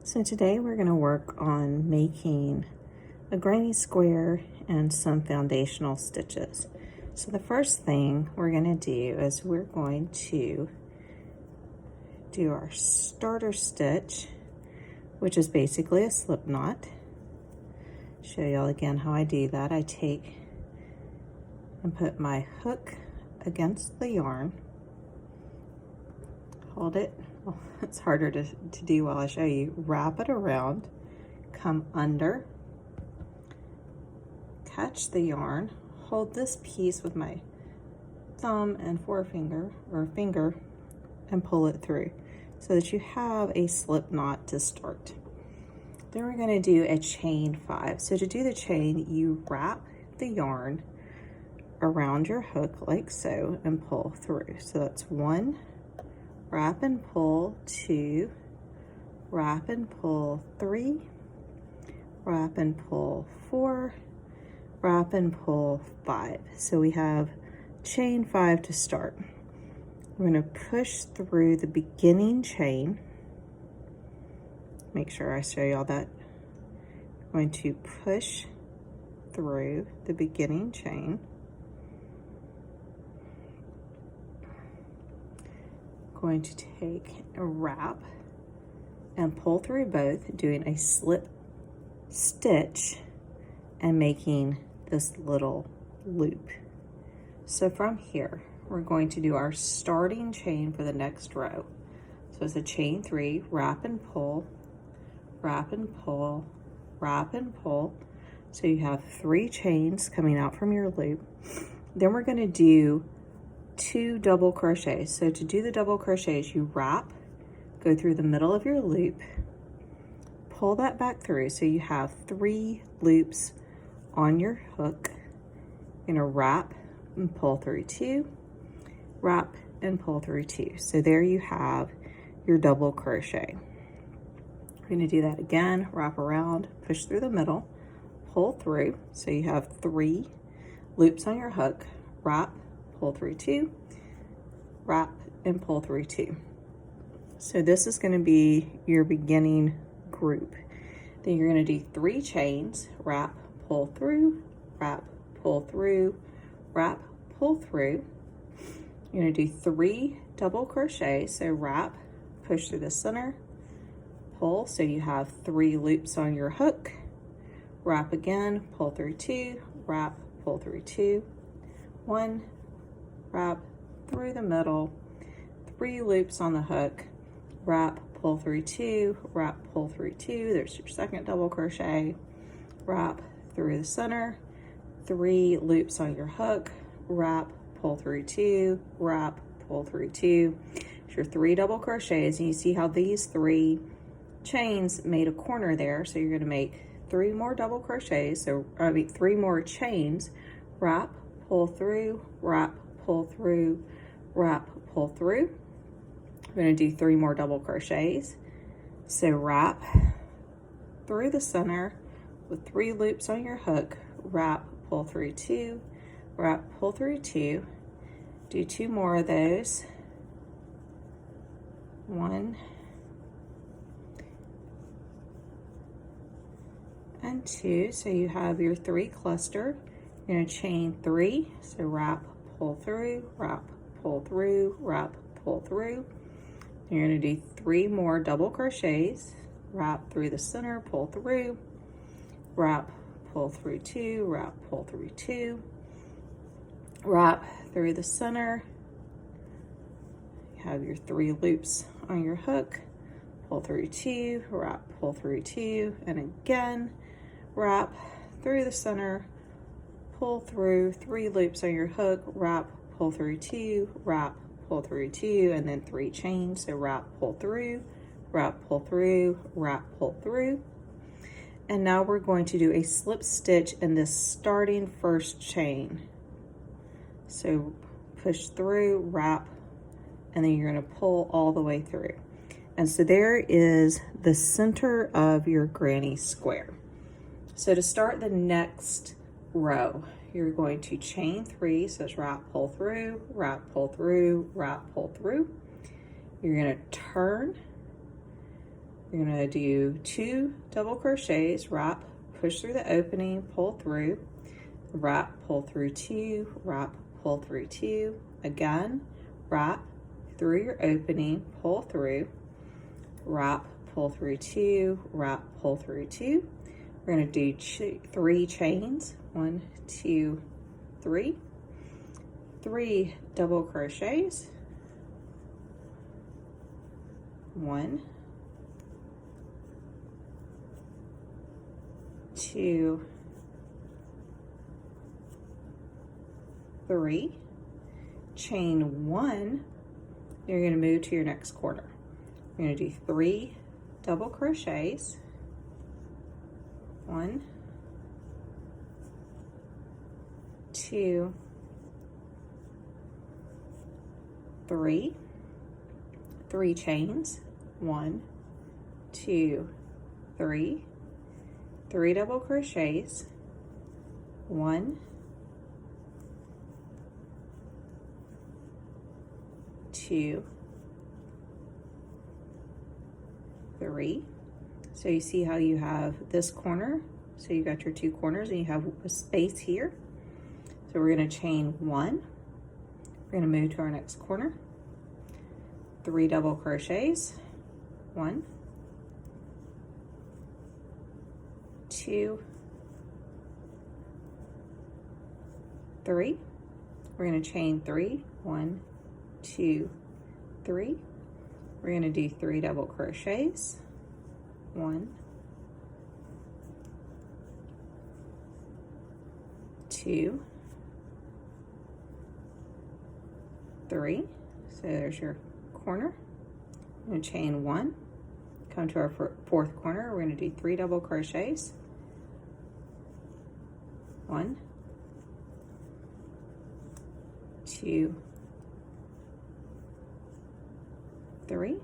So today we're going to work on making a granny square and some foundational stitches. So the first thing we're going to do is we're going to do our starter stitch, which is basically a slip knot. Show y'all again how I do that. I take and put my hook against the yarn, hold it. Well, it's harder to do while I show you. Wrap it around, come under, catch the yarn, hold this piece with my thumb and forefinger or finger and pull it through so that you have a slip knot to start. Then we're going to do a chain 5. So to do the chain, you wrap the yarn around your hook like so and pull through. So that's 1, wrap and pull 2, wrap and pull 3, wrap and pull 4, wrap and pull 5. So we have chain 5 to start. We're going to push through the beginning chain. Make sure I show y'all that. I'm going to push through the beginning chain. Going to take a wrap and pull through both, doing a slip stitch and making this little loop. So from here, we're going to do our starting chain for the next row. So it's a chain 3, wrap and pull, wrap and pull, wrap and pull. So you have 3 chains coming out from your loop. Then we're going to do 2 double crochets. So to do the double crochets, you wrap, go through the middle of your loop, pull that back through. So you have 3 loops on your hook. You're gonna wrap and pull through 2, wrap and pull through 2. So there you have your double crochet. We're gonna do that again, wrap around, push through the middle, pull through. So you have 3 loops on your hook, wrap, pull through 2, wrap and pull through 2. So this is going to be your beginning group. Then you're going to do 3 chains, wrap, pull through, wrap, pull through, wrap, pull through. You're going to do 3 double crochets. So wrap, push through the center, pull. So you have 3 loops on your hook, wrap again, pull through 2, wrap, pull through 2, 1, wrap through the middle, 3 loops on the hook, wrap, pull through 2, wrap, pull through 2. There's your second double crochet, wrap through the center, 3 loops on your hook, wrap, pull through 2, wrap, pull through 2. It's your 3 double crochets, and you see how these 3 chains made a corner there. So you're going to make 3 more double crochets, so 3 more chains, wrap, pull through, wrap, pull through, wrap, pull through. We're going to do 3 more double crochets. So wrap through the center with 3 loops on your hook, wrap, pull through 2, wrap, pull through 2. Do 2 more of those. 1 and 2. So you have your 3 cluster. You're going to chain 3. So wrap, pull through, wrap, pull through, wrap, pull through. You're going to do 3 more double crochets, wrap through the center, pull through, wrap, pull through 2, wrap, pull through 2, wrap through the center. You have your 3 loops on your hook, pull through 2, wrap, pull through 2, and again, wrap through the center, pull through 3 loops on your hook, wrap, pull through 2, wrap, pull through 2, and then 3 chains. So wrap, pull through, wrap, pull through, wrap, pull through. And now we're going to do a slip stitch in this starting first chain. So push through, wrap, and then you're going to pull all the way through. And so there is the center of your granny square. So to start the next row, you're going to chain 3, so it's wrap, pull through, wrap, pull through, wrap, pull through. You're going to turn, You're gonna do 2 double crochets, wrap, push through the opening, pull through, wrap, pull through 2, wrap, pull through 2, again, wrap through your opening, pull through, wrap, pull through 2, wrap, pull through 2. We're going to do 3 chains, 1, 2, 3, 3 double crochets, 1, 2, 3, chain 1. You're going to move to your next corner. You're going to do 3 double crochets, 1, 2, 3, 3 chains, 1, 2, 3, 3 double crochets, 1, 2, 3. So you see how you have this corner, so you got your 2 corners and you have a space here. So we're going to chain 1. We're going to move to our next corner, 3 double crochets, 1, 2, 3. We're going to chain 3, 1, 2, 3. We're going to do 3 double crochets, 1, 2, 3. So there's your corner. We're going to chain 1, come to our 4th corner. We're going to do 3 double crochets, 1, 2, 3.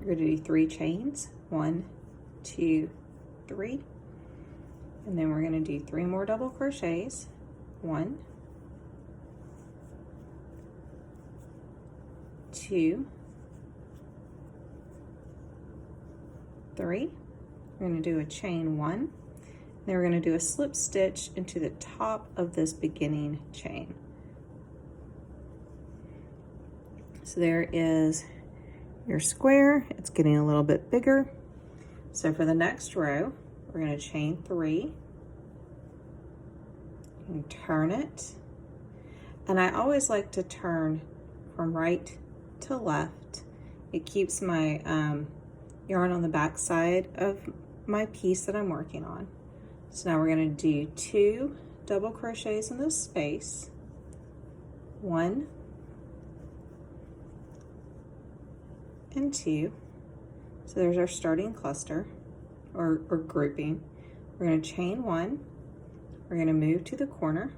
We're going to do 3 chains, 1, 2, 3, and then we're going to do 3 more double crochets, 1, 2, 3. We're going to do a chain 1, then we're going to do a slip stitch into the top of this beginning chain. So there is your square. It's getting a little bit bigger. So for the next row, we're going to chain 3 and turn it. And I always like to turn from right to left. It keeps my yarn on the back side of my piece that I'm working on. So now we're going to do 2 double crochets in this space, 1 and 2. So there's our starting cluster or grouping. We're going to chain 1. We're going to move to the corner,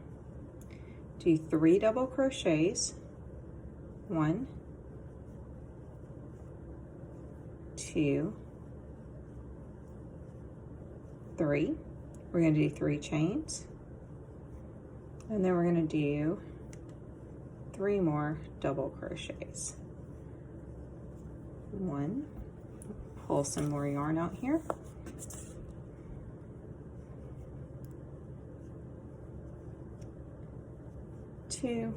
do 3 double crochets, 1, 2, 3. We're going to do 3 chains, and then we're going to do 3 more double crochets. 1, pull some more yarn out here. 2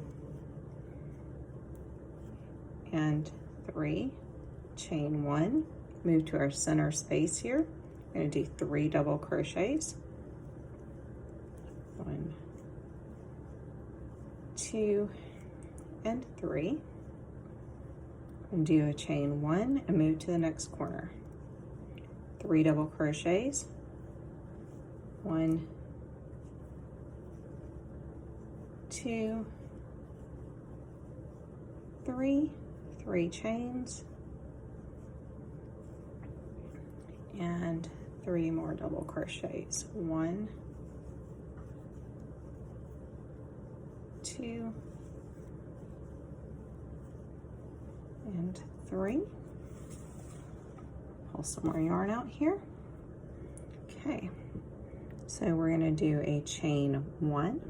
and 3, chain 1, move to our center space here. We're going to do 3 double crochets, 1, 2, and 3, and do a chain 1 and move to the next corner. 3 double crochets, 1, 2, 3, 3 chains, and 3 more double crochets. 1, 2, and 3. Pull some more yarn out here. Okay, so we're going to do a chain 1.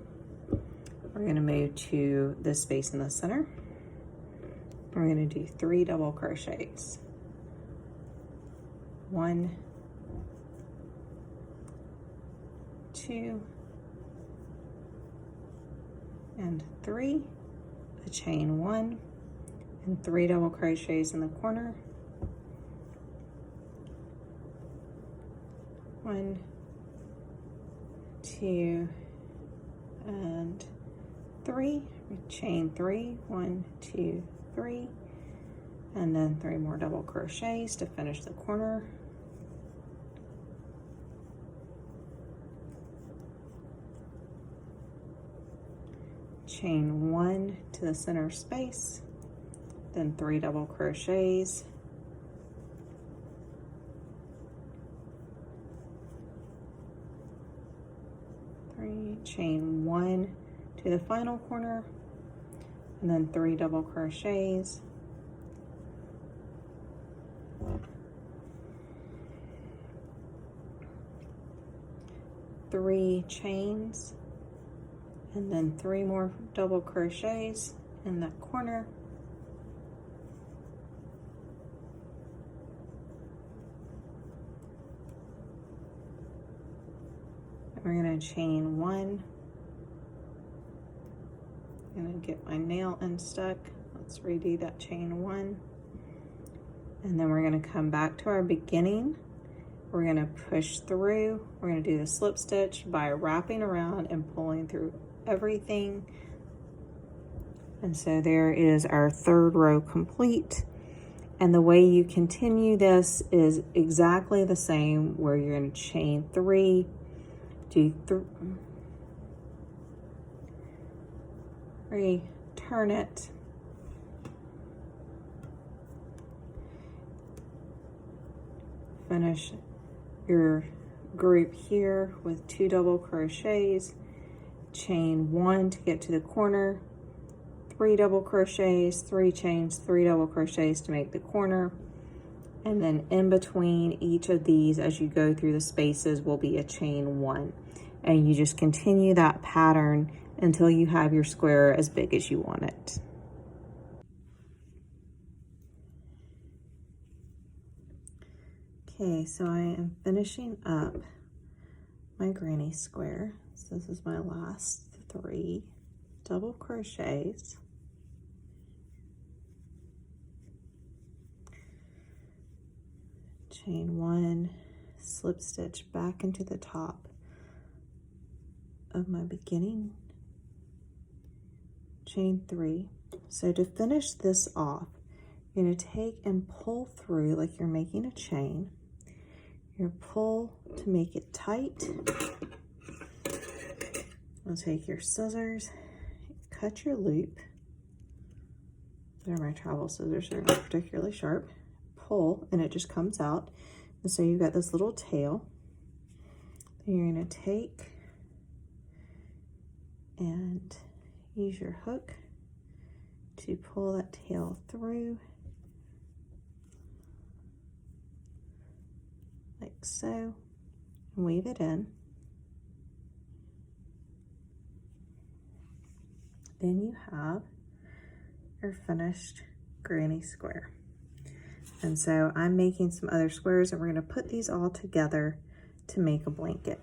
We're going to move to this space in the center. We're going to do 3 double crochets. 1, 2, and 3, a chain 1, and 3 double crochets in the corner. 1, 2, and 3, chain 3, 1, 2, 3, and then 3 more double crochets to finish the corner. Chain 1 to the center space, then 3 double crochets, chain 1 to the final corner, and then 3 double crochets, 3 chains, and then 3 more double crochets in that corner. We're going to chain 1. I'm going to get my nail unstuck. Let's redo that chain 1. And then we're going to come back to our beginning. We're going to push through. We're going to do the slip stitch by wrapping around and pulling through everything. And so there is our 3rd row complete. And the way you continue this is exactly the same, where you're going to chain 3, do 3, turn it, finish your group here with 2 double crochets, chain 1 to get to the corner, 3 double crochets, 3 chains, 3 double crochets to make the corner, and then in between each of these, as you go through the spaces, will be a chain 1, and you just continue that pattern until you have your square as big as you want it. Okay, so I am finishing up my granny square. So this is my last 3 double crochets. Chain 1, slip stitch back into the top of my beginning, chain 3. So to finish this off, you're going to take and pull through like you're making a chain. You're going to pull to make it tight. You'll take your scissors, cut your loop. They're my travel scissors, they're not particularly sharp. Pull, and it just comes out. And so you've got this little tail. Then you're going to take and use your hook to pull that tail through, like so, and weave it in. Then you have your finished granny square. And so I'm making some other squares, and we're going to put these all together to make a blanket.